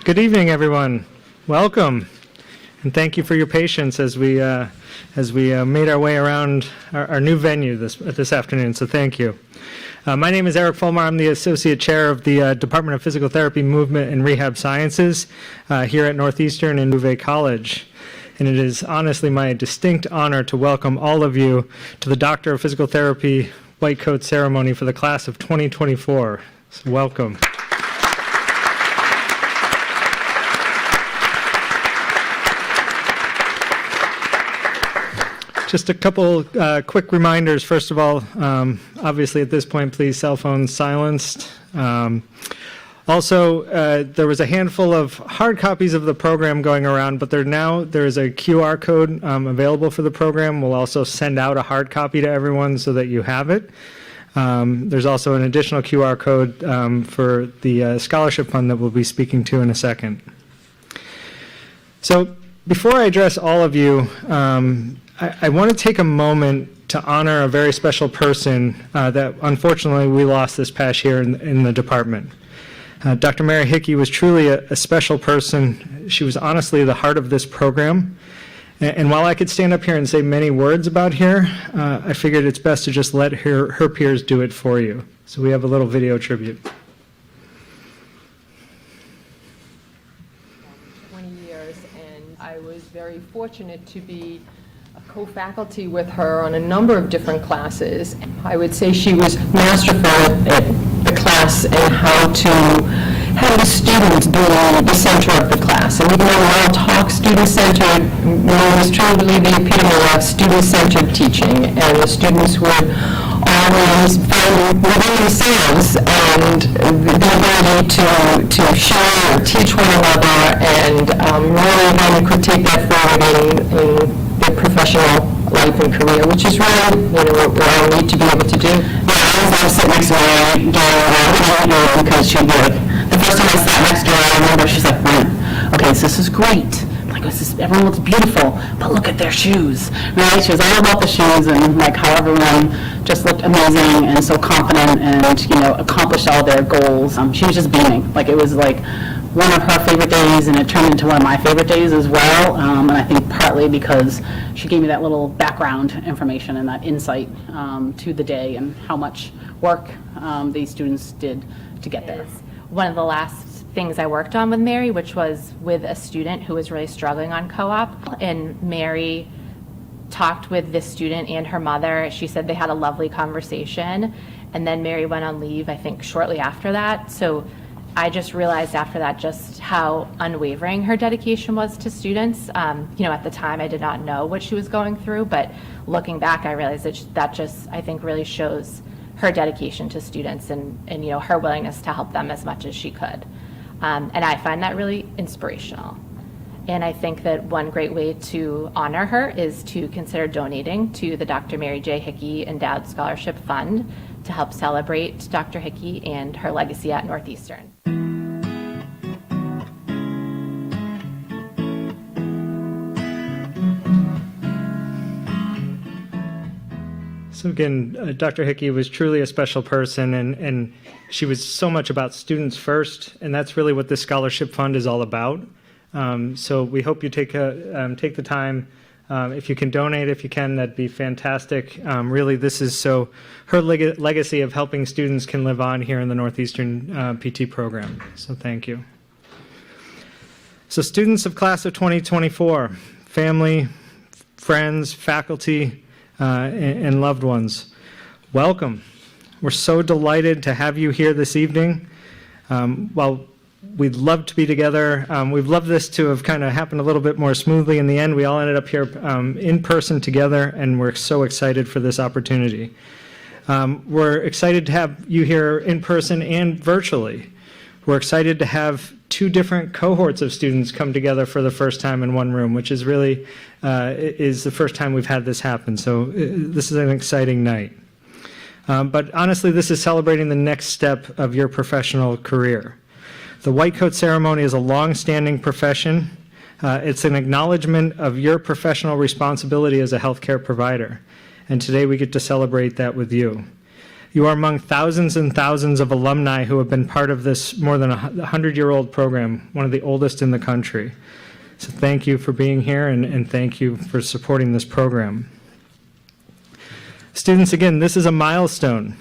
Good evening, everyone. Welcome, and thank you for your patience as we made our way around our new venue this afternoon. So thank you. My name is Eric Fulmar. I'm the Associate Chair of the Department of Physical Therapy, Movement, and Rehab Sciences here at Northeastern and Uve College. And it is honestly my distinct honor to welcome all of you to the Doctor of Physical Therapy White Coat Ceremony for the class of 2024. So welcome. Just a couple quick reminders. First of all, obviously at this point, please cell phones silenced. Also, there was a handful of hard copies of the program going around, but there is a QR code available for the program. We'll also send out a hard copy to everyone so that you have it. There's also an additional QR code for the scholarship fund that we'll be speaking to in a second. So before I address all of you, I want to take a moment to honor a very special person that unfortunately we lost this past year in the department. Dr. Mary Hickey was truly a special person. She was honestly the heart of this program. And while I could stand up here and say many words about her, I figured it's best to just let her peers do it for you. So we have a little video tribute. 20 years, and I was very fortunate to be co-faculty with her on a number of different classes. I would say she was masterful at the class and how to have the students be the center of the class. And even though we all talk student-centered, we always truly believe the epitome of student-centered teaching, and the students would always find within themselves and the ability to share and teach one another, and really then could take that forward in their professional life and career, which is really, what we all need to be able to do. Yeah, I was sitting next to her during because she would. The first time I sat next to her, I remember she's like, okay, so this is great. I'm like, everyone looks beautiful, but look at their shoes, right? She was all about the shoes and like how everyone just looked amazing and so confident and, accomplished all their goals. She was just beaming. Like, it was like one of her favorite days, and it turned into one of my favorite days as well. And I think partly because she gave me that little background information and that insight to the day and how much work these students did to get there. One of the last things I worked on with Mary, which was with a student who was really struggling on co-op, and Mary talked with this student and her mother. She said they had a lovely conversation, and then Mary went on leave, I think, shortly after that. So I just realized after that just how unwavering her dedication was to students. At the time I did not know what she was going through, but looking back I realized that just, I think, really shows her dedication to students and her willingness to help them as much as she could. And I find that really inspirational. And I think that one great way to honor her is to consider donating to the Dr. Mary J. Hickey Endowed Scholarship Fund to help celebrate Dr. Hickey and her legacy at Northeastern. So again, Dr. Hickey was truly a special person, and she was so much about students first, and that's really what this scholarship fund is all about. So we hope you take the time. If you can donate, if you can, that'd be fantastic. Really, this is so her legacy of helping students can live on here in the Northeastern PT program. So thank you. So students of class of 2024, family, friends, faculty, and loved ones, welcome. We're so delighted to have you here this evening. While we'd love to be together, we've loved this to have kind of happened a little bit more smoothly in the end. We all ended up here in person together, and we're so excited for this opportunity. We're excited to have you here in person and virtually. We're excited to have two different cohorts of students come together for the first time in one room, which is really is the first time we've had this happen. So this is an exciting night. But honestly, this is celebrating the next step of your professional career. The White Coat Ceremony is a long-standing profession. It's an acknowledgement of your professional responsibility as a healthcare provider. And today we get to celebrate that with you. You are among thousands and thousands of alumni who have been part of this more than 100-year-old program, one of the oldest in the country. So thank you for being here, and thank you for supporting this program. Students, again, this is a milestone.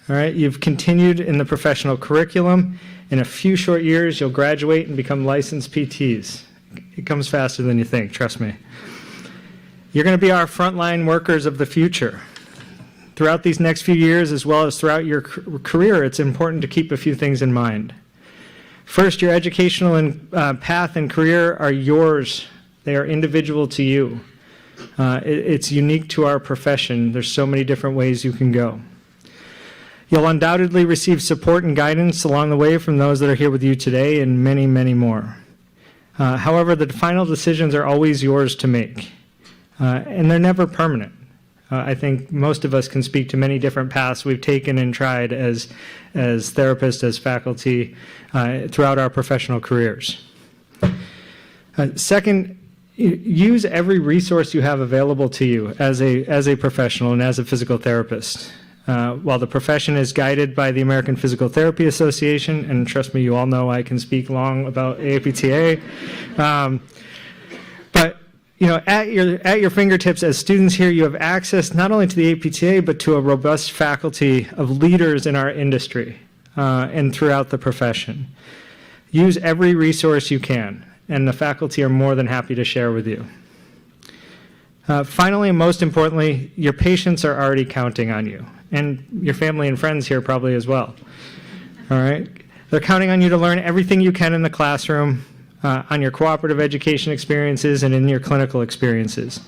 All right, you've continued in the professional curriculum. In a few short years, you'll graduate and become licensed PTs. It comes faster than you think, trust me. You're going to be our frontline workers of the future. Throughout these next few years, as well as throughout your career, it's important to keep a few things in mind. First, your educational path and career are yours. They are individual to you. It's unique to our profession. There's so many different ways you can go. You'll undoubtedly receive support and guidance along the way from those that are here with you today and many, many more. However, the final decisions are always yours to make, and they're never permanent. I think most of us can speak to many different paths we've taken and tried as therapists, as faculty, throughout our professional careers. Second, use every resource you have available to you as a professional and as a physical therapist. While the profession is guided by the American Physical Therapy Association, and trust me, you all know I can speak long about AAPTA, but at your fingertips as students here, you have access not only to the APTA, but to a robust faculty of leaders in our industry and throughout the profession. Use every resource you can, and the faculty are more than happy to share with you. Finally, and most importantly, your patients are already counting on you, and your family and friends here probably as well. All right? They're counting on you to learn everything you can in the classroom, on your cooperative education experiences, and in your clinical experiences.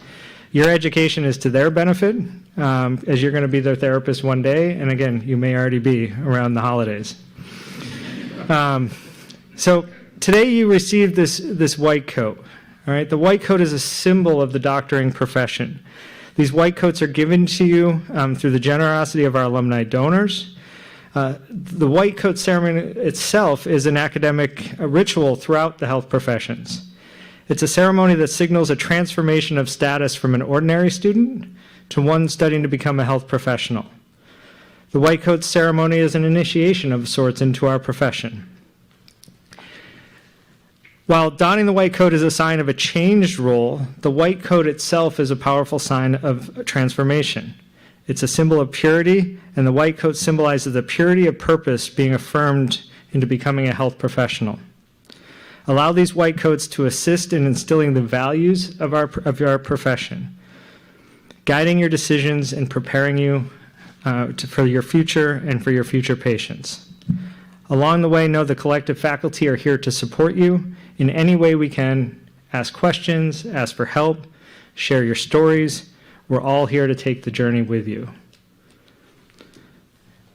Your education is to their benefit, as you're going to be their therapist one day, and again, you may already be around the holidays. So today you received this white coat. All right, the white coat is a symbol of the doctoring profession. These white coats are given to you through the generosity of our alumni donors. The white coat ceremony itself is an academic ritual throughout the health professions. It's a ceremony that signals a transformation of status from an ordinary student to one studying to become a health professional. The white coat ceremony is an initiation of sorts into our profession. While donning the white coat is a sign of a changed role, the white coat itself is a powerful sign of transformation. It's a symbol of purity, and the white coat symbolizes the purity of purpose being affirmed into becoming a health professional. Allow these white coats to assist in instilling the values of our profession, guiding your decisions and preparing you for your future and for your future patients. Along the way, know the collective faculty are here to support you in any way we can. Ask questions, ask for help, share your stories. We're all here to take the journey with you.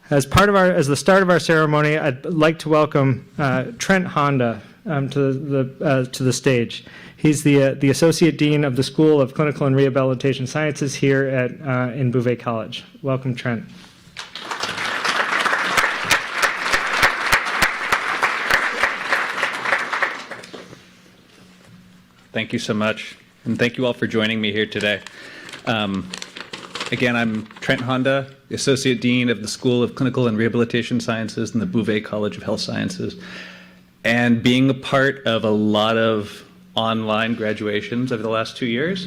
As the start of our ceremony, I'd like to welcome Trent Honda to the stage. He's the Associate Dean of the School of Clinical and Rehabilitation Sciences here in Bouvet College. Welcome, Trent. Thank you so much, and thank you all for joining me here today. Again, I'm Trent Honda, the Associate Dean of the School of Clinical and Rehabilitation Sciences in the Bouvet College of Health Sciences. And being a part of a lot of online graduations over the last 2 years,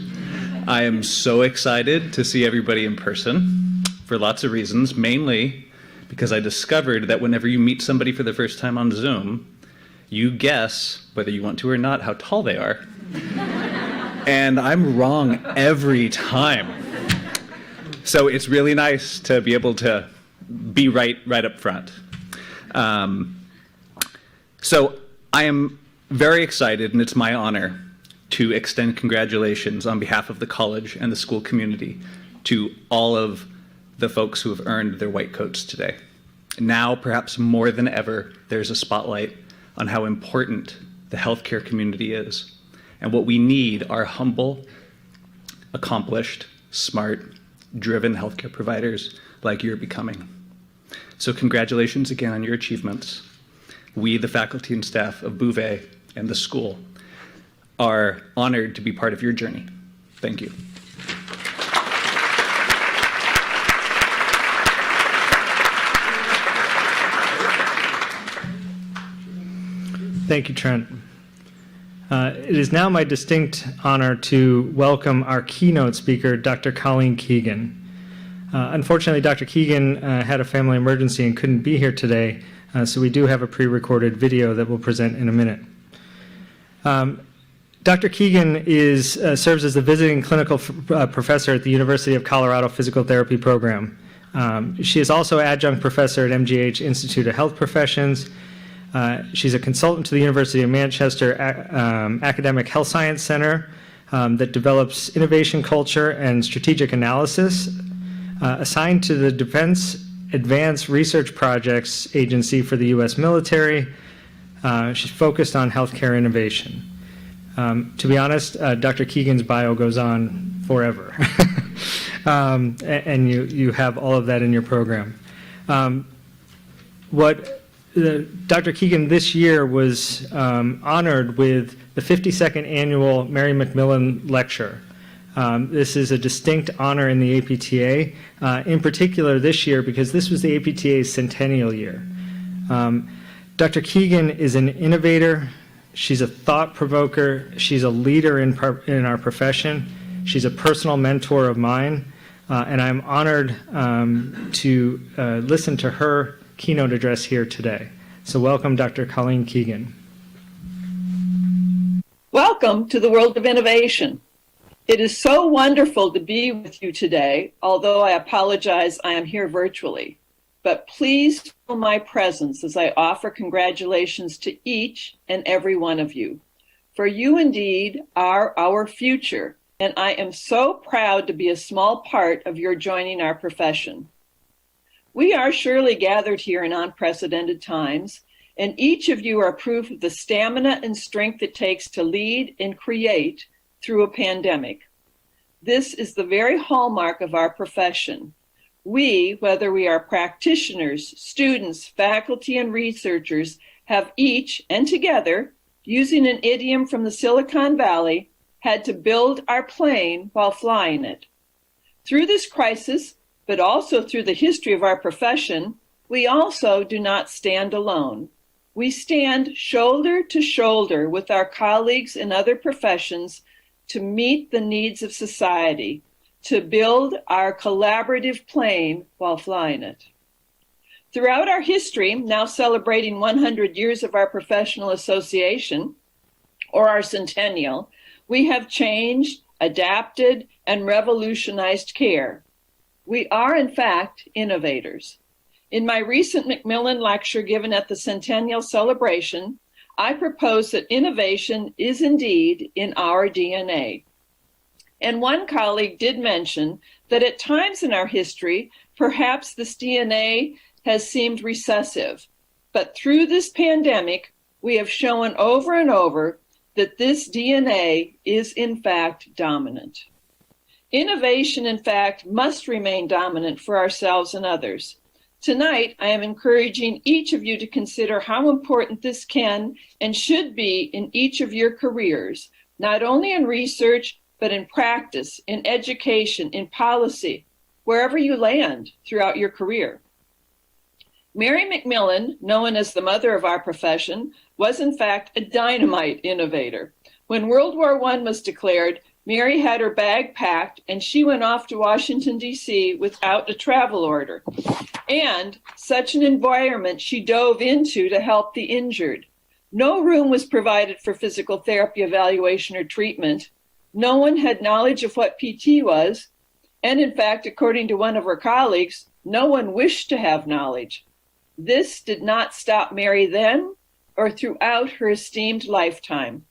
I am so excited to see everybody in person for lots of reasons, mainly because I discovered that whenever you meet somebody for the first time on Zoom, you guess, whether you want to or not, how tall they are. And I'm wrong every time. So it's really nice to be able to be right up front. So I am very excited, and it's my honor to extend congratulations on behalf of the college and the school community to all of the folks who have earned their white coats today. Now, perhaps more than ever, there's a spotlight on how important the healthcare community is. And what we need are humble, accomplished, smart, driven healthcare providers like you're becoming. So congratulations again on your achievements. We, the faculty and staff of Bouvet and the school, are honored to be part of your journey. Thank you. Thank you, Trent. It is now my distinct honor to welcome our keynote speaker, Dr. Colleen Keegan. Unfortunately, Dr. Keegan had a family emergency and couldn't be here today, so we do have a pre-recorded video that we'll present in a minute. Dr. Keegan serves as the visiting clinical professor at the University of Colorado Physical Therapy Program. She is also adjunct professor at MGH Institute of Health Professions. She's a consultant to the University of Manchester Academic Health Science Center that develops innovation culture and strategic analysis, assigned to the Defense Advanced Research Projects Agency for the U.S. military. She's focused on healthcare innovation. To be honest, Dr. Keegan's bio goes on forever, and you have all of that in your program. Dr. Keegan this year was honored with the 52nd annual Mary McMillan Lecture. This is a distinct honor in the APTA, in particular this year because this was the APTA's centennial year. Dr. Keegan is an innovator. She's a thought provoker. She's a leader in our profession. She's a personal mentor of mine, and I'm honored to listen to her keynote address here today. So welcome, Dr. Colleen Keegan. Welcome to the world of innovation. It is so wonderful to be with you today, although I apologize I am here virtually. But please feel my presence as I offer congratulations to each and every one of you. For you indeed are our future, and I am so proud to be a small part of your joining our profession. We are surely gathered here in unprecedented times, and each of you are proof of the stamina and strength it takes to lead and create through a pandemic. This is the very hallmark of our profession. We, whether we are practitioners, students, faculty, and researchers, have each and together, using an idiom from the Silicon Valley, had to build our plane while flying it. Through this crisis, but also through the history of our profession, we also do not stand alone. We stand shoulder to shoulder with our colleagues in other professions to meet the needs of society, to build our collaborative plane while flying it. Throughout our history, now celebrating 100 years of our professional association, or our centennial, we have changed, adapted, and revolutionized care. We are, in fact, innovators. In my recent Macmillan lecture given at the centennial celebration, I propose that innovation is indeed in our DNA. And one colleague did mention that at times in our history, perhaps this DNA has seemed recessive. But through this pandemic, we have shown over and over that this DNA is in fact dominant. Innovation, in fact, must remain dominant for ourselves and others. Tonight, I am encouraging each of you to consider how important this can and should be in each of your careers, not only in research, but in practice, in education, in policy, wherever you land throughout your career. Mary McMillan, known as the mother of our profession, was in fact a dynamite innovator. When World War I was declared, Mary had her bag packed and she went off to Washington, D.C. without a travel order. And such an environment she dove into to help the injured. No room was provided for physical therapy evaluation or treatment. No one had knowledge of what PT was. And in fact, according to one of her colleagues, no one wished to have knowledge. This did not stop Mary then or throughout her esteemed lifetime,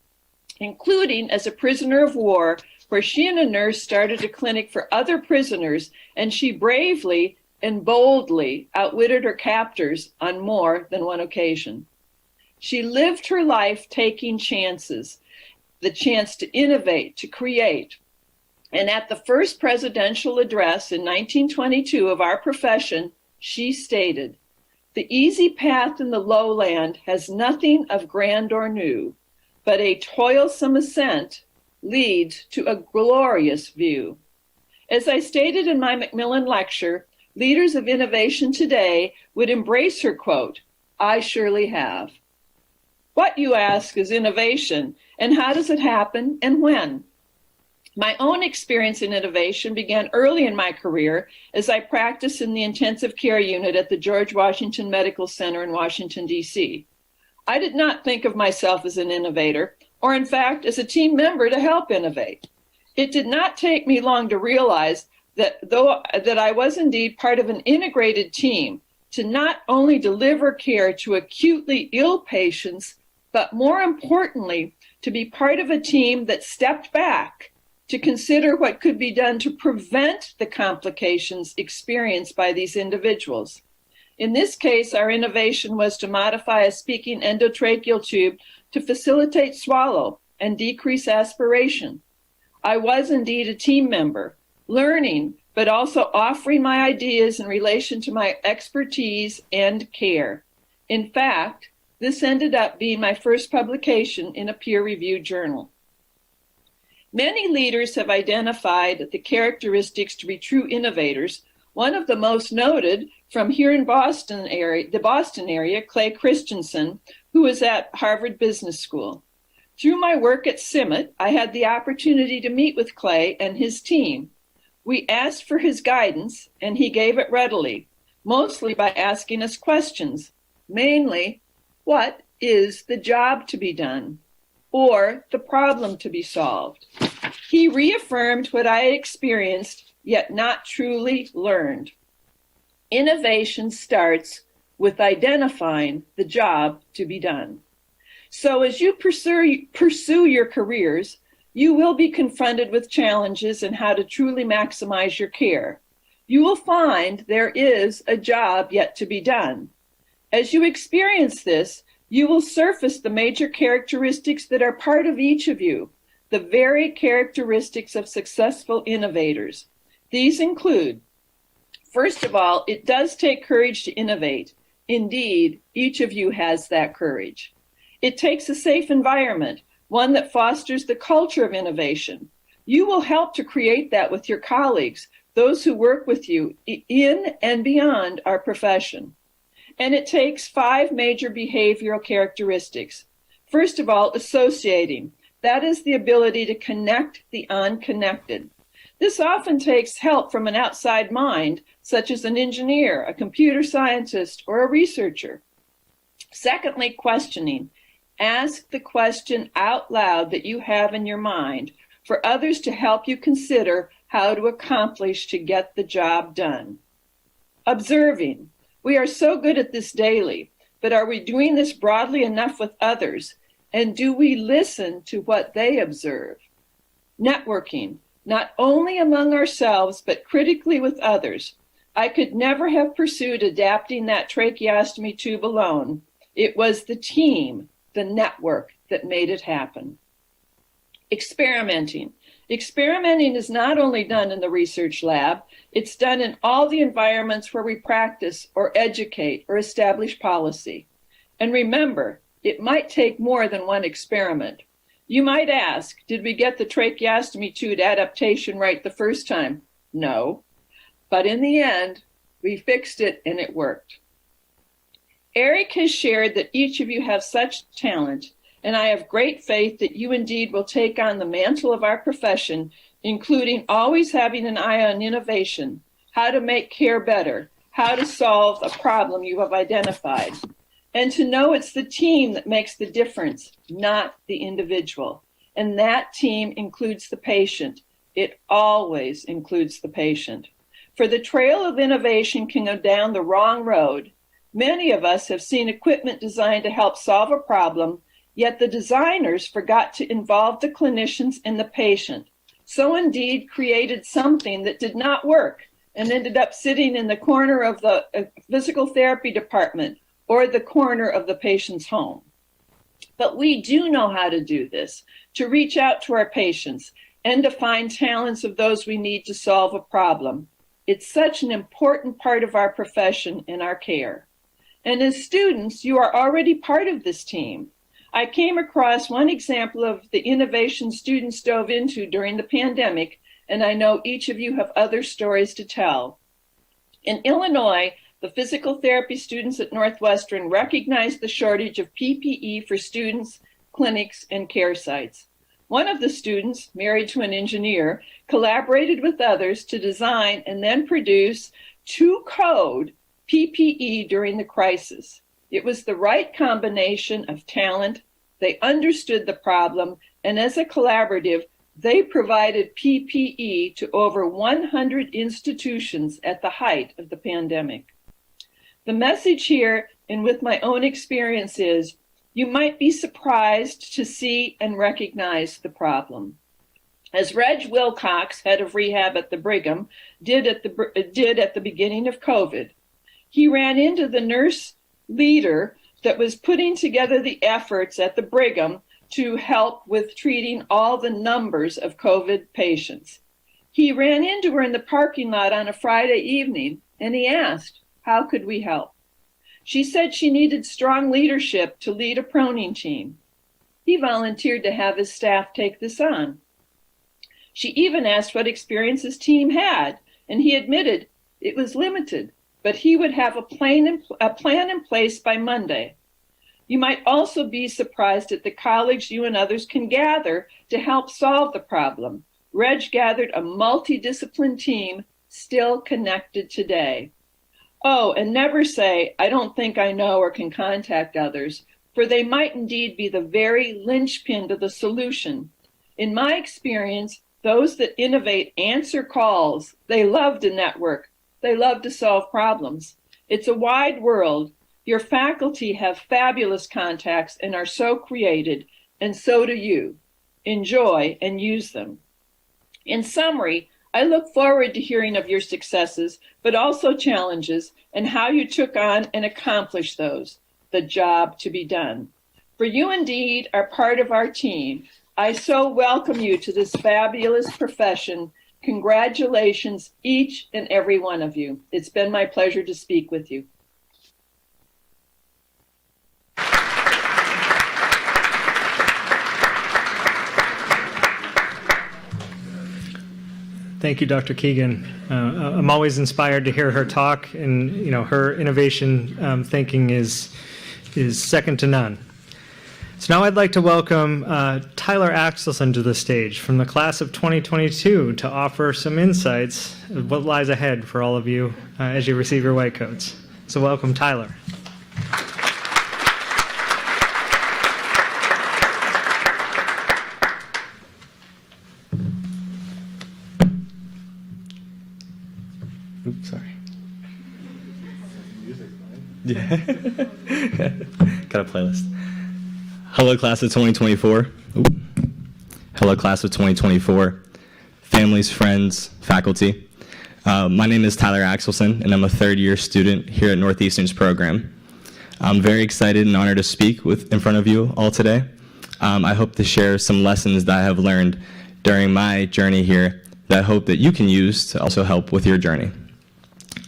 including as a prisoner of war, where she and a nurse started a clinic for other prisoners, and she bravely and boldly outwitted her captors on more than one occasion. She lived her life taking chances, the chance to innovate, to create. And at the first presidential address in 1922 of our profession, she stated, "The easy path in the lowland has nothing of grand or new, but a toilsome ascent leads to a glorious view." As I stated in my Macmillan lecture, leaders of innovation today would embrace her quote, "I surely have." What, you ask, is innovation, and how does it happen and when? My own experience in innovation began early in my career as I practiced in the intensive care unit at the George Washington Medical Center in Washington, D.C. I did not think of myself as an innovator, or in fact, as a team member to help innovate. It did not take me long to realize that I was indeed part of an integrated team to not only deliver care to acutely ill patients, but more importantly, to be part of a team that stepped back to consider what could be done to prevent the complications experienced by these individuals. In this case, our innovation was to modify a speaking endotracheal tube to facilitate swallow and decrease aspiration. I was indeed a team member, learning, but also offering my ideas in relation to my expertise and care. In fact, this ended up being my first publication in a peer-reviewed journal. Many leaders have identified the characteristics to be true innovators. One of the most noted from here in the Boston area, Clay Christensen, who was at Harvard Business School. Through my work at CIMMIT, I had the opportunity to meet with Clay and his team. We asked for his guidance, and he gave it readily, mostly by asking us questions, mainly, what is the job to be done? Or the problem to be solved? He reaffirmed what I had experienced, yet not truly learned. Innovation starts with identifying the job to be done. So as you pursue your careers, you will be confronted with challenges in how to truly maximize your care. You will find there is a job yet to be done. As you experience this, you will surface the major characteristics that are part of each of you, the very characteristics of successful innovators. These include, first of all, it does take courage to innovate. Indeed, each of you has that courage. It takes a safe environment, one that fosters the culture of innovation. You will help to create that with your colleagues, those who work with you in and beyond our profession. And it takes 5 major behavioral characteristics. First of all, associating. That is the ability to connect the unconnected. This often takes help from an outside mind, such as an engineer, a computer scientist, or a researcher. Secondly, questioning. Ask the question out loud that you have in your mind for others to help you consider how to accomplish to get the job done. Observing. We are so good at this daily, but are we doing this broadly enough with others? And do we listen to what they observe? Networking, not only among ourselves, but critically with others. I could never have pursued adapting that tracheostomy tube alone. It was the team, the network, that made it happen. Experimenting. Experimenting is not only done in the research lab, it's done in all the environments where we practice or educate or establish policy. And remember, it might take more than one experiment. You might ask, did we get the tracheostomy tube adaptation right the first time? No. But in the end, we fixed it and it worked. Eric has shared that each of you have such talent, and I have great faith that you indeed will take on the mantle of our profession, including always having an eye on innovation, how to make care better, how to solve a problem you have identified, and to know it's the team that makes the difference, not the individual. And that team includes the patient. It always includes the patient. For the trail of innovation can go down the wrong road. Many of us have seen equipment designed to help solve a problem, yet the designers forgot to involve the clinicians and the patient. So indeed created something that did not work and ended up sitting in the corner of the physical therapy department or the corner of the patient's home. But we do know how to do this, to reach out to our patients and to find talents of those we need to solve a problem. It's such an important part of our profession and our care. And as students, you are already part of this team. I came across one example of the innovation students dove into during the pandemic, and I know each of you have other stories to tell. In Illinois, the physical therapy students at Northwestern recognized the shortage of PPE for students, clinics, and care sites. One of the students, married to an engineer, collaborated with others to design and then produce two-code PPE during the crisis. It was the right combination of talent. They understood the problem, and as a collaborative, they provided PPE to over 100 institutions at the height of the pandemic. The message here, and with my own experience, is you might be surprised to see and recognize the problem. As Reg Wilcox, head of rehab at the Brigham, did at the beginning of COVID, he ran into the nurse leader that was putting together the efforts at the Brigham to help with treating all the numbers of COVID patients. He ran into her in the parking lot on a Friday evening, and he asked, how could we help? She said she needed strong leadership to lead a proning team. He volunteered to have his staff take this on. She even asked what experience his team had, and he admitted it was limited, but he would have a plan in place by Monday. You might also be surprised at the colleagues you and others can gather to help solve the problem. Reg gathered a multidisciplinary team still connected today. Oh, and never say, I don't think I know or can contact others, for they might indeed be the very linchpin to the solution. In my experience, those that innovate answer calls. They love to network. They love to solve problems. It's a wide world. Your faculty have fabulous contacts and are so creative, and so do you. Enjoy and use them. In summary, I look forward to hearing of your successes, but also challenges and how you took on and accomplished those, the job to be done. For you indeed are part of our team. I so welcome you to this fabulous profession. Congratulations, each and every one of you. It's been my pleasure to speak with you. Thank you, Dr. Keegan. I'm always inspired to hear her talk, and her innovation thinking is second to none. So now I'd like to welcome Tyler Axelson to the stage from the class of 2022 to offer some insights of what lies ahead for all of you as you receive your white coats. So welcome, Tyler. Oops, sorry. Yeah. Got a playlist. Hello, class of 2024. Oop. Hello, class of 2024. Families, friends, faculty. My name is Tyler Axelson, and I'm a third-year student here at Northeastern's program. I'm very excited and honored to speak in front of you all today. I hope to share some lessons that I have learned during my journey here that I hope that you can use to also help with your journey.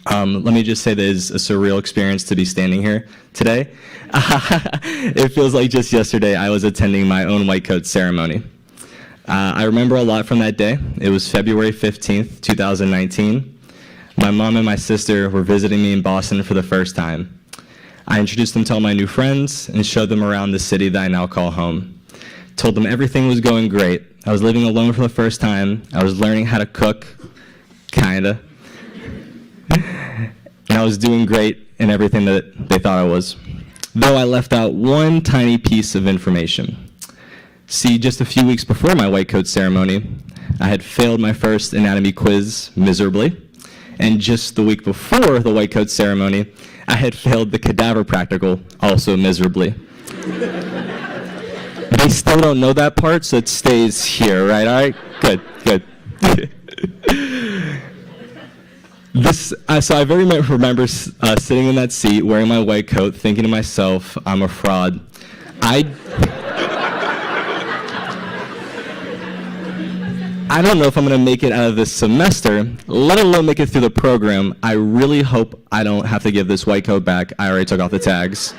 Let me just say that it's a surreal experience to be standing here today. It feels like just yesterday I was attending my own white coat ceremony. I remember a lot from that day. It was February 15th, 2019. My mom and my sister were visiting me in Boston for the first time. I introduced them to all my new friends and showed them around the city that I now call home. Told them everything was going great. I was living alone for the first time. I was learning how to cook, kinda. And I was doing great in everything that they thought I was. Though I left out one tiny piece of information. See, just a few weeks before my white coat ceremony, I had failed my first anatomy quiz miserably. And just the week before the white coat ceremony, I had failed the cadaver practical also miserably. They still don't know that part, so it stays here, right? All right? Good, good. So I very much remember sitting in that seat, wearing my white coat, thinking to myself, I'm a fraud. I don't know if I'm going to make it out of this semester, let alone make it through the program. I really hope I don't have to give this white coat back. I already took off the tags.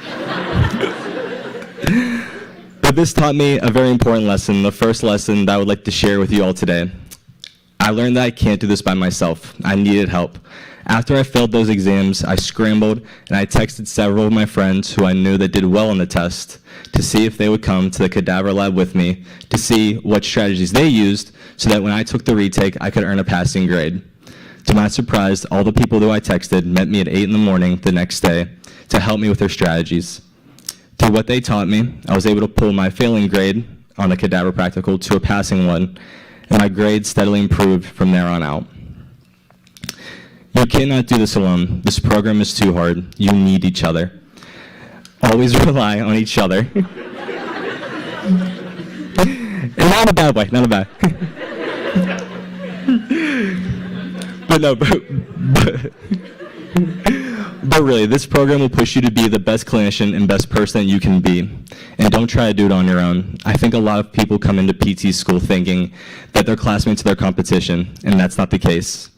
But this taught me a very important lesson, the first lesson that I would like to share with you all today. I learned that I can't do this by myself. I needed help. After I failed those exams, I scrambled and I texted several of my friends who I knew that did well on the test to see if they would come to the cadaver lab with me to see what strategies they used so that when I took the retake, I could earn a passing grade. To my surprise, all the people who I texted met me at 8 in the morning the next day to help me with their strategies. Through what they taught me, I was able to pull my failing grade on the cadaver practical to a passing one, and my grade steadily improved from there on out. You cannot do this alone. This program is too hard. You need each other. Always rely on each other. And not in a bad way, not in a bad. But really, this program will push you to be the best clinician and best person that you can be. And don't try to do it on your own. I think a lot of people come into PT school thinking that their classmates are their competition, and that's not the case.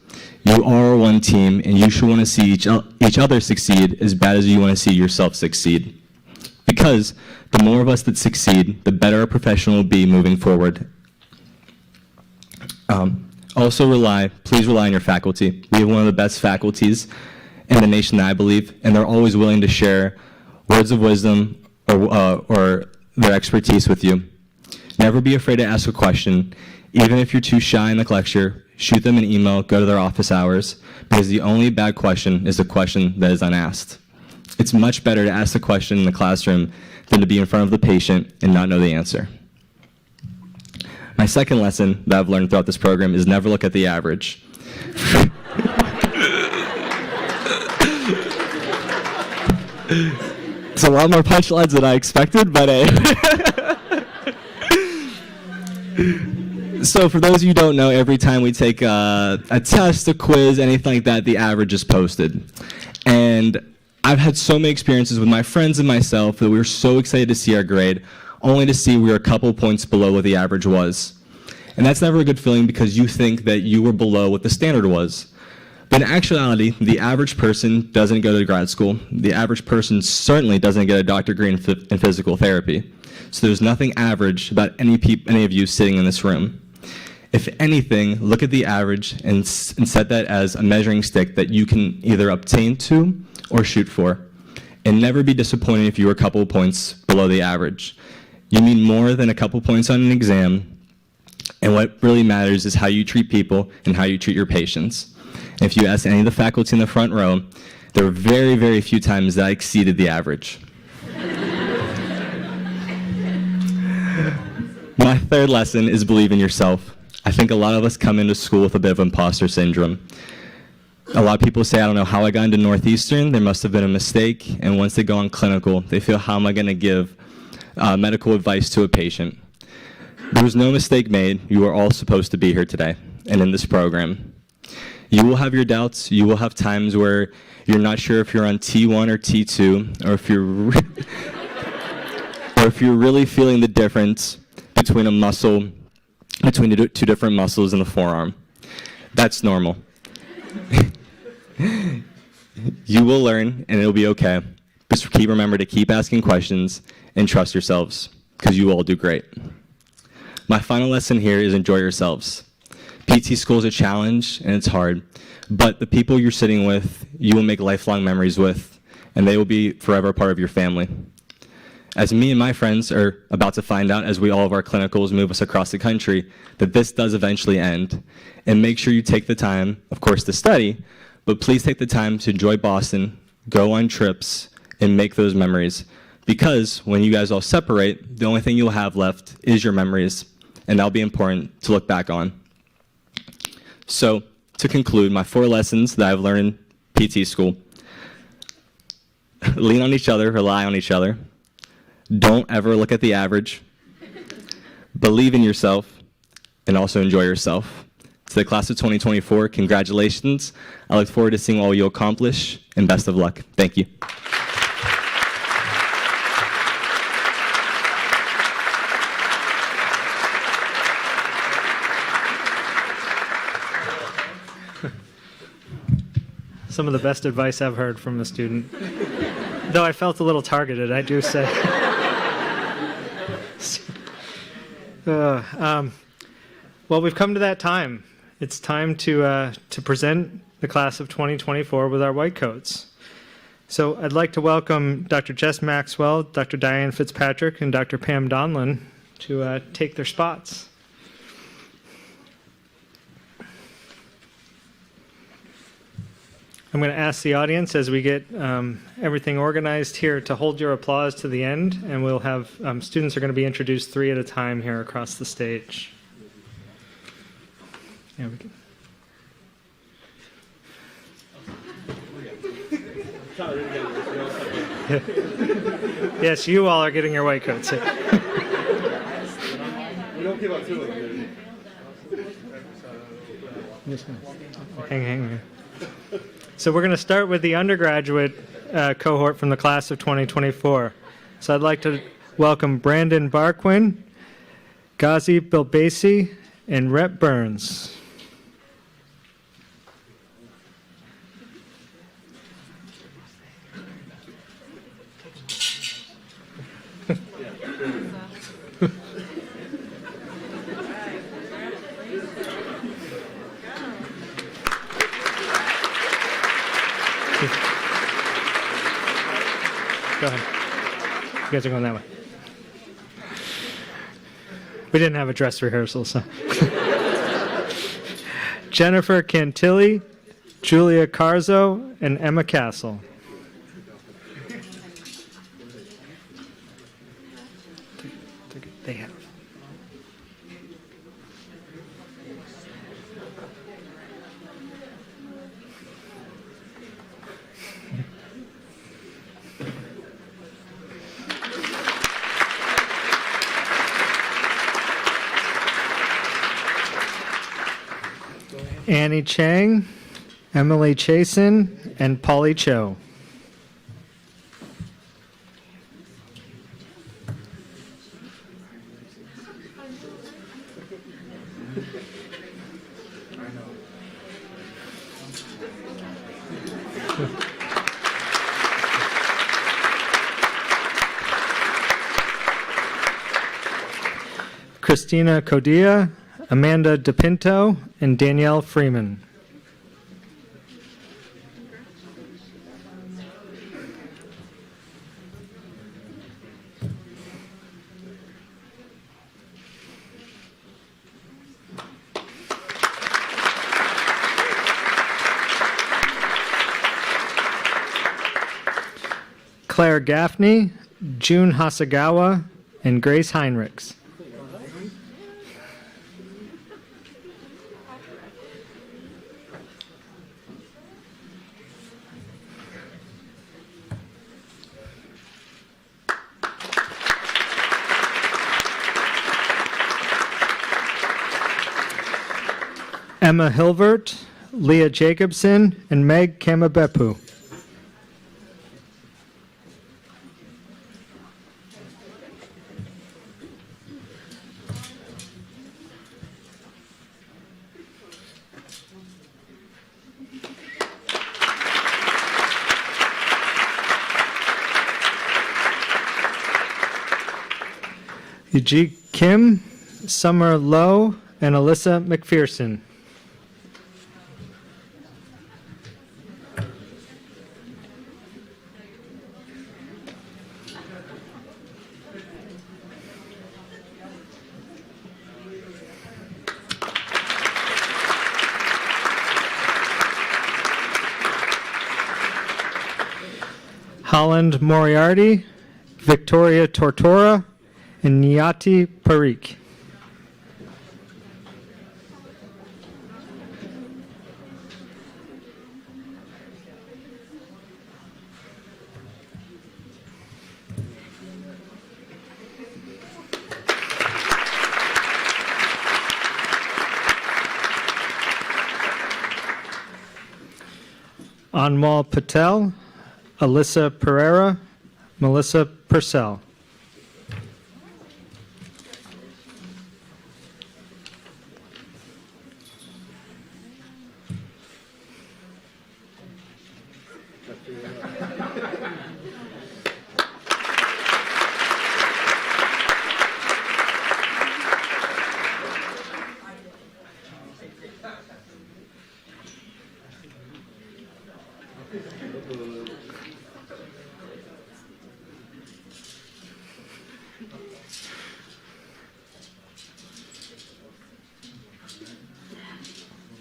You are one team, and you should want to see each other succeed as bad as you want to see yourself succeed. Because the more of us that succeed, the better a profession will be moving forward. Also please rely on your faculty. We have one of the best faculties in the nation, I believe, and they're always willing to share words of wisdom or their expertise with you. Never be afraid to ask a question. Even if you're too shy in the lecture, shoot them an email, go to their office hours, because the only bad question is the question that is unasked. It's much better to ask the question in the classroom than to be in front of the patient and not know the answer. My second lesson that I've learned throughout this program is never look at the average. It's a lot more punchlines than I expected, but So for those of you who don't know, every time we take a test, a quiz, anything like that, the average is posted. And I've had so many experiences with my friends and myself that we were so excited to see our grade, only to see we were a couple points below what the average was. And that's never a good feeling because you think that you were below what the standard was. But in actuality, the average person doesn't go to grad school. The average person certainly doesn't get a doctorate degree in physical therapy. So there's nothing average about any of you sitting in this room. If anything, look at the average and set that as a measuring stick that you can either obtain to or shoot for. And never be disappointed if you are a couple of points below the average. You need more than a couple points on an exam, and what really matters is how you treat people and how you treat your patients. And if you ask any of the faculty in the front row, there were very, very few times that I exceeded the average. My third lesson is believe in yourself. I think a lot of us come into school with a bit of imposter syndrome. A lot of people say, I don't know how I got into Northeastern, there must have been a mistake, and once they go on clinical, they feel, how am I going to give medical advice to a patient? There was no mistake made. You are all supposed to be here today and in this program. You will have your doubts. You will have times where you're not sure if you're on T1 or T2, or if you're really feeling the difference between between the two different muscles in the forearm. That's normal. You will learn, and it'll be okay. Just remember to keep asking questions and trust yourselves, because you all do great. My final lesson here is enjoy yourselves. PT school is a challenge, and it's hard, but the people you're sitting with, you will make lifelong memories with, and they will be forever a part of your family. As me and my friends are about to find out as all of our clinicals move us across the country, that this does eventually end. And make sure you take the time, of course, to study, but please take the time to enjoy Boston, go on trips, and make those memories. Because when you guys all separate, the only thing you'll have left is your memories, and that'll be important to look back on. So, to conclude, my 4 lessons that I've learned in PT school. Lean on each other, rely on each other. Don't ever look at the average. Believe in yourself, and also enjoy yourself. To the class of 2024, congratulations. I look forward to seeing all you accomplish, and best of luck. Thank you. Some of the best advice I've heard from a student. Though I felt a little targeted, I do say. Well, we've come to that time. it's time to present the class of 2024 with our white coats. So I'd like to welcome Dr. Jess Maxwell, Dr. Diane Fitzpatrick, and Dr. Pam Donlin to take their spots. I'm going to ask the audience as we get everything organized here to hold your applause to the end, and we'll have students are going to be introduced 3 at a time here across the stage. There we go. Yes, you all are getting your white coats. We don't give up too late. Hang. So we're going to start with the undergraduate cohort from the class of 2024. So I'd like to welcome Brandon Barquin, Ghazi Bilbasi, and Rhett Burns. Go ahead. You guys are going that way. We didn't have a dress rehearsal, so. Jennifer Cantilli, Julia Carzo, and Emma Castle. They have. Annie Chang, Emily Chasin, and Polly Cho. Christina Codilla, Amanda DePinto, and Danielle Freeman. Claire Gaffney, June Hasagawa, and Grace Heinrichs. Emma Hilvert, Leah Jacobson, and Meg Kamabepu. Eugene Kim, Summer Lowe, and Alyssa McPherson. Holland Moriarty, Victoria Tortora, and Niyati Parikh. Anmol Patel, Alyssa Pereira, Melissa Purcell.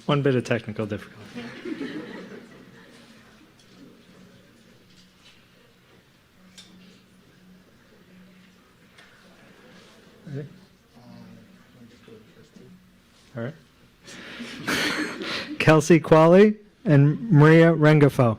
One bit of technical difficulty. Ready? All right. Kelsey Qualley and Maria Rengifo.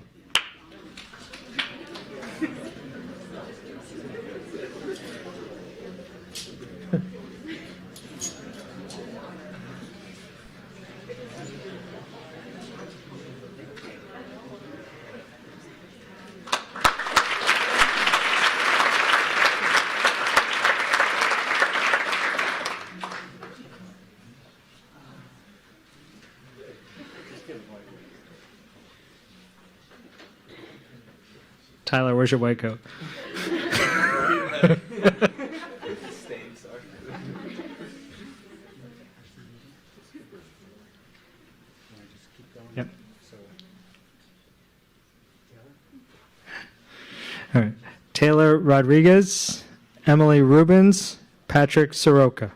Tyler, where's your white coat? Yep. All right. Taylor Rodriguez, Emily Rubens, Patrick Soroka.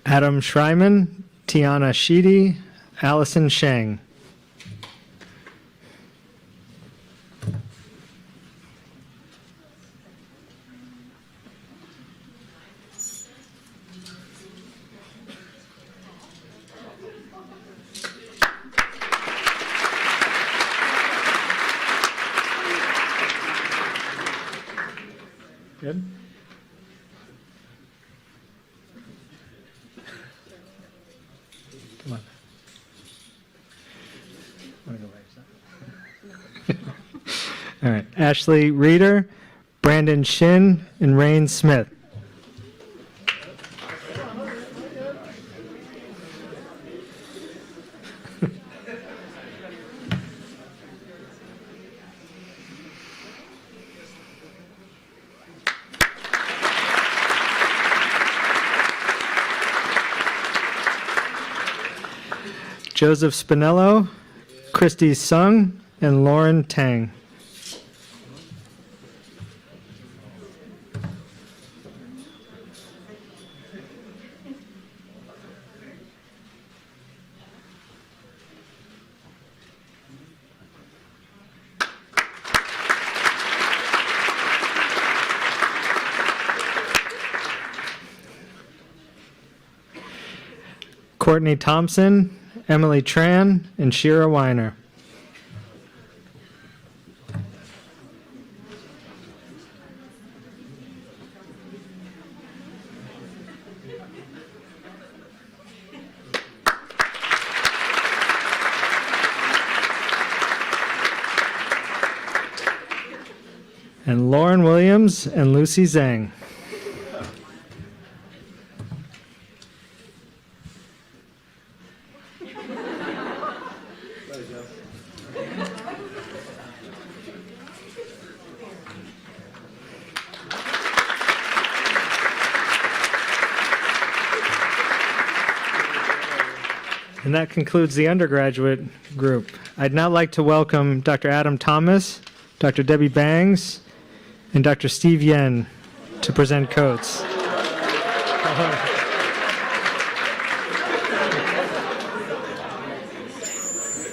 Adam Schreiman, Tiana Sheedy, Allison Shang. Good. Come on. Want to go right? All right. Ashley Reeder, Brandon Shin, and Rain Smith. Joseph Spinello, Christy Sung, and Lauren Tang. Courtney Thompson, Emily Tran, and Shira Weiner. And Lauren Williams and Lucy Zhang. And that concludes the undergraduate group. I'd now like to welcome Dr. Adam Thomas, Dr. Debbie Bangs, and Dr. Steve Yen to present coats.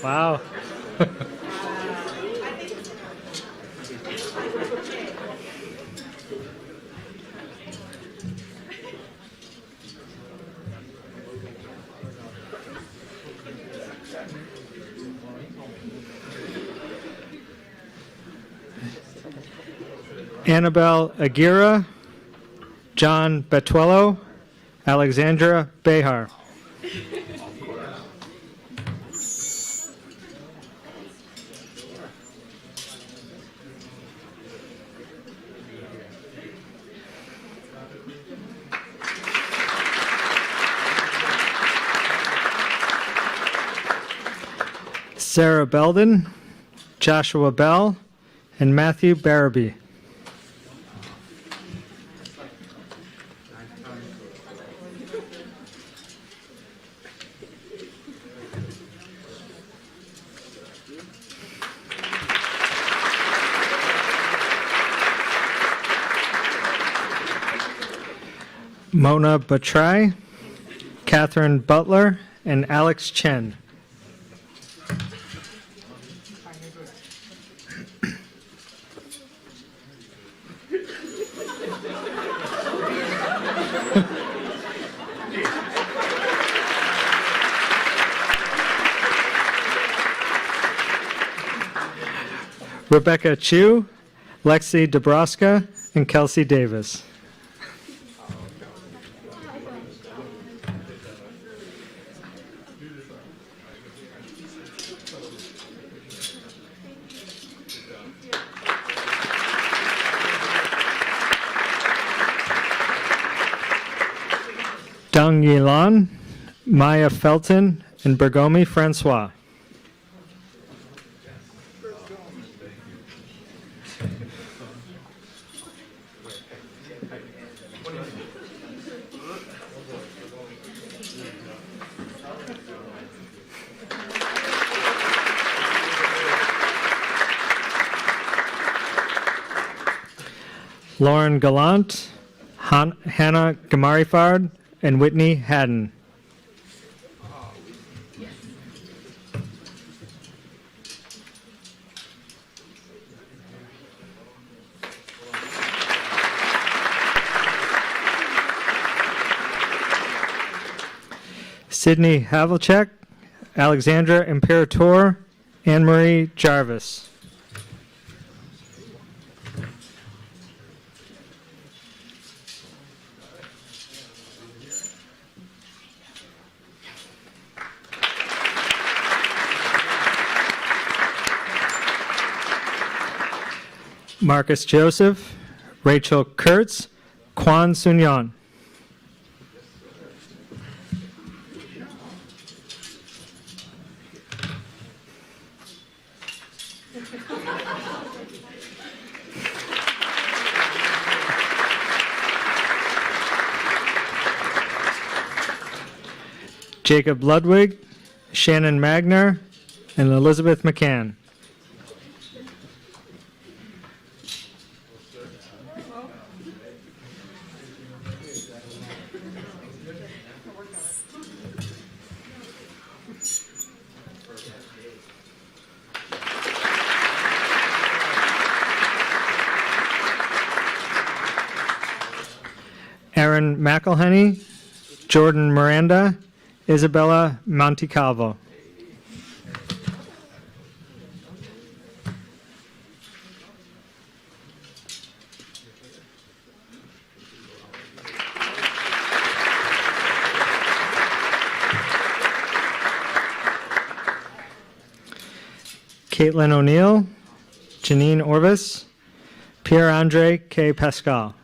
Wow. Annabelle Aguirre, John Betuello, Alexandra Behar. Sarah Belden, Joshua Bell, and Matthew Barabee. Mona Batrai, Catherine Butler, and Alex Chen. Rebecca Chu, Lexi Dabrowska, and Kelsey Davis. Dong Yilan, Maya Felton, and Bergomi Francois. Lauren Gallant, Hannah Gamarifard, and Whitney Haddon. Sydney Havlicek, Alexandra Imperator, Anne-Marie Jarvis. Marcus Joseph, Rachel Kurtz, Kwan Sunyan. Jacob Ludwig, Shannon Magner, and Elizabeth McCann. Aaron McElhenney, Jordan Miranda, Isabella Monticalvo. Caitlin O'Neill, Janine Orvis, Pierre-Andre K. Pascal.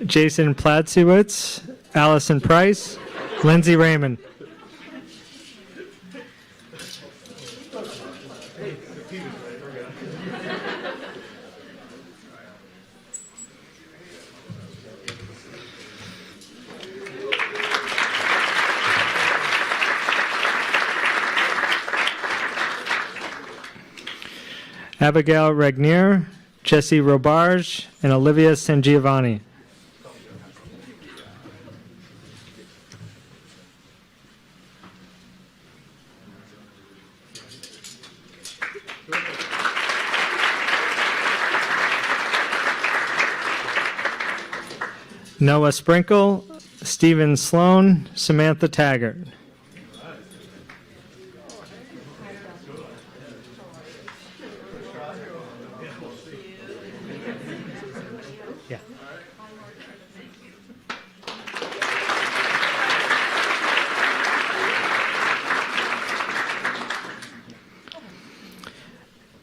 Jason Platsiewicz, Allison Price, Lindsay Raymond. Abigail Regnier, Jesse Robarge, and Olivia Sangiovanni. Noah Sprinkle, Stephen Sloan, Samantha Taggart. Yeah.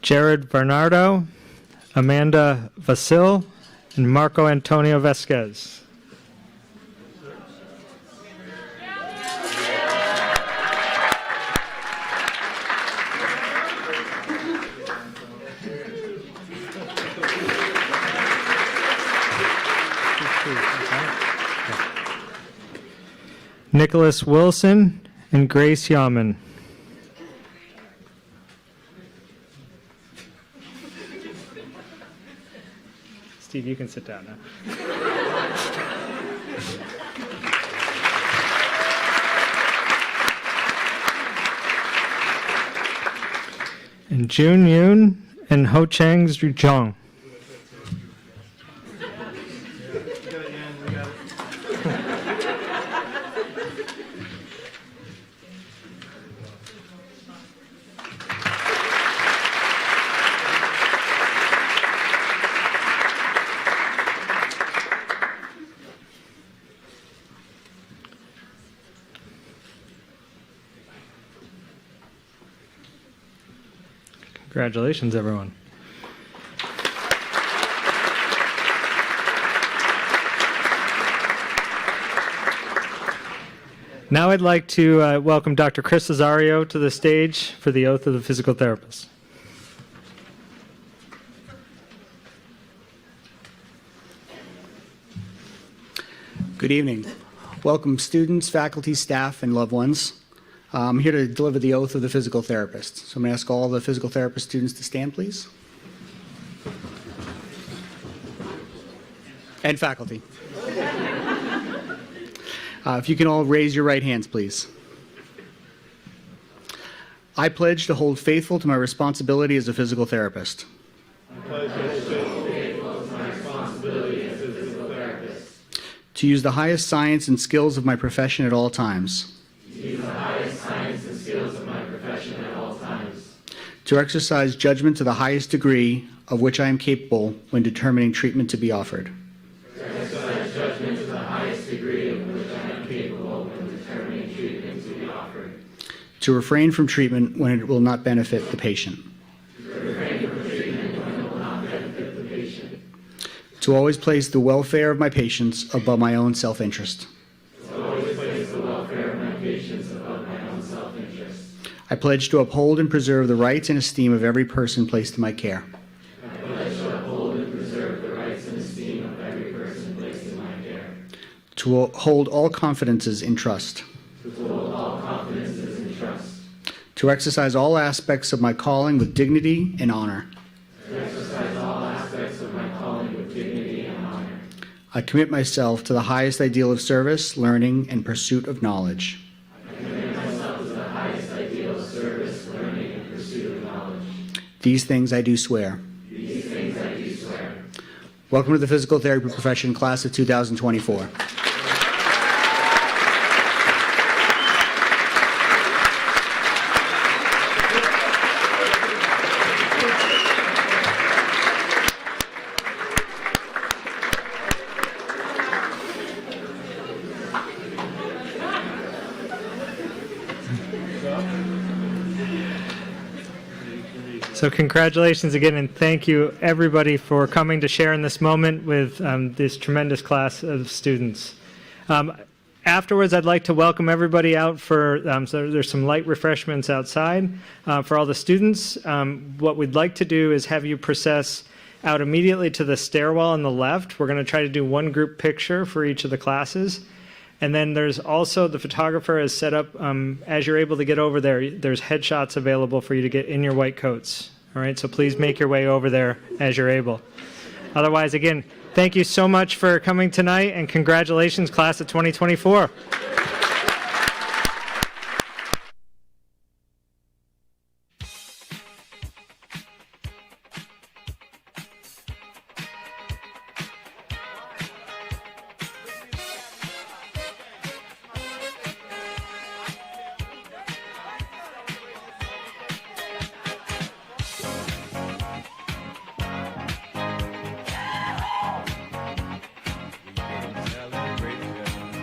Jared Bernardo, Amanda Vasil, and Marco Antonio Vesquez. Nicholas Wilson and Grace Yaman. Steve, you can sit down now. And Jun Yoon and Ho Chang Zhang. Congratulations, everyone. Now I'd like to welcome Dr. Chris Cesario to the stage for the oath of the physical therapist. Good evening. Welcome students, faculty, staff, and loved ones. I'm here to deliver the oath of the physical therapist. So I'm going to ask all the physical therapist students to stand, please. And faculty. If you can all raise your right hands, please. I pledge to hold faithful to my responsibility as a physical therapist. To use the highest science and skills of my profession at all times. To exercise judgment to the highest degree of which I am capable when determining treatment to be offered. To refrain from treatment when it will not benefit the patient. To always place the welfare of my patients above my own self-interest. I pledge to uphold and preserve the rights and esteem of every person placed in my care. To hold all confidences in trust. To exercise all aspects of my calling with dignity and honor. I commit myself to the highest ideal of service, learning, and pursuit of knowledge. These things I do swear. Welcome to the physical therapy profession, class of 2024. So congratulations again, and thank you everybody for coming to share in this moment with this tremendous class of students. Afterwards, I'd like to welcome everybody out for, so there's some light refreshments outside for all the students. What we'd like to do is have you process out immediately to the stairwell on the left. We're going to try to do one group picture for each of the classes. And then there's also, the photographer has set up, as you're able to get over there, there's headshots available for you to get in your white coats. All right, so please make your way over there as you're able. Otherwise, again, thank you so much for coming tonight, and congratulations, class of 2024.